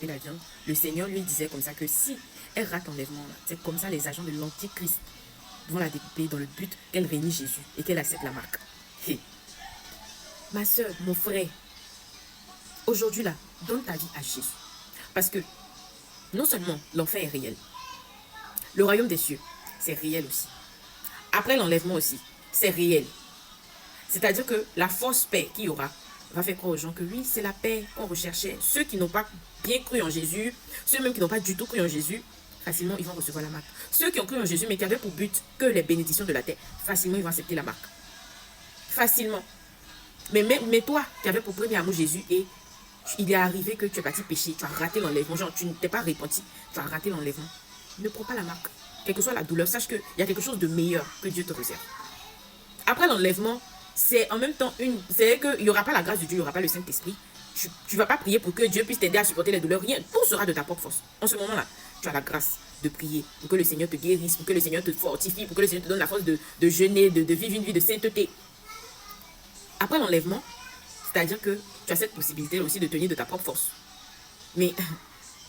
la viande, le Seigneur lui disait comme ça que si elle rate l'enlèvement, c'est comme ça les agents de l'Antichrist vont la découper dans le but qu'elle réunit Jésus et qu'elle accepte la marque. Hey. Ma soeur, mon frère, aujourd'hui là, donne ta vie à Jésus. Parce que non seulement l'enfer est réel, le royaume des cieux, c'est réel aussi. Après l'enlèvement aussi, c'est réel. C'est-à-dire que la fausse paix qu'il y aura va faire croire aux gens que oui, c'est la paix qu'on recherchait. Ceux qui n'ont pas bien cru en Jésus, ceux même qui n'ont pas du tout cru en Jésus, facilement ils vont recevoir la marque. Ceux qui ont cru en Jésus mais qui avaient pour but que les bénédictions de la terre, facilement ils vont accepter la marque. Facilement. Mais toi qui avais pour premier amour Jésus et il est arrivé que tu es parti pécher, tu as raté l'enlèvement, genre tu ne t'es pas repenti, tu as raté l'enlèvement. Ne prends pas la marque. Quelle que soit la douleur, sache qu'il y a quelque chose de meilleur que Dieu te réserve. Après l'enlèvement, c'est en même temps c'est qu'il n'y aura pas la grâce de Dieu, il n'y aura pas le Saint-Esprit. Tu ne vas pas prier pour que Dieu puisse t'aider à supporter les douleurs, rien. Tout sera de ta propre force. En ce moment-là, tu as la grâce de prier pour que le Seigneur te guérisse, pour que le Seigneur te fortifie, pour que le Seigneur te donne la force de jeûner, de vivre une vie de sainteté. Après l'enlèvement, c'est-à-dire que tu as cette possibilité aussi de tenir de ta propre force. Mais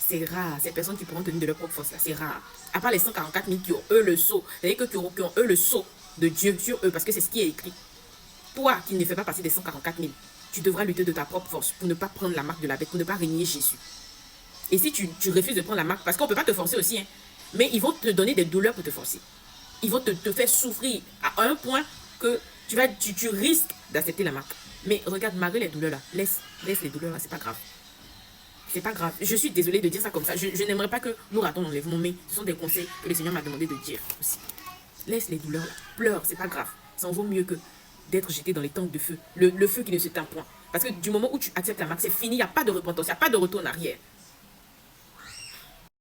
c'est rare, ces personnes qui pourront tenir de leur propre force, là, c'est rare. À part les 144 000 qui ont eux le sceau, c'est-à-dire qui ont eux le sceau de Dieu sur eux, parce que c'est ce qui est écrit. Toi qui ne fais pas partie des 144 000, tu devras lutter de ta propre force pour ne pas prendre la marque de la bête, pour ne pas régner Jésus. Et si tu refuses de prendre la marque, parce qu'on ne peut pas te forcer aussi, hein, mais ils vont te donner des douleurs pour te forcer. Ils vont te faire souffrir à un point que tu risques d'accepter la marque. Mais regarde, malgré les douleurs là, laisse les douleurs là, c'est pas grave. C'est pas grave. Je suis désolée de dire ça comme ça. Je n'aimerais pas que nous ratons l'enlèvement, mais ce sont des conseils que le Seigneur m'a demandé de dire aussi. Laisse les douleurs là. Pleure, c'est pas grave. Ça en vaut mieux que d'être jeté dans les tanks de feu. Le feu qui ne se teint point. Parce que du moment où tu acceptes la marque, c'est fini, il n'y a pas de repentance, il n'y a pas de retour en arrière.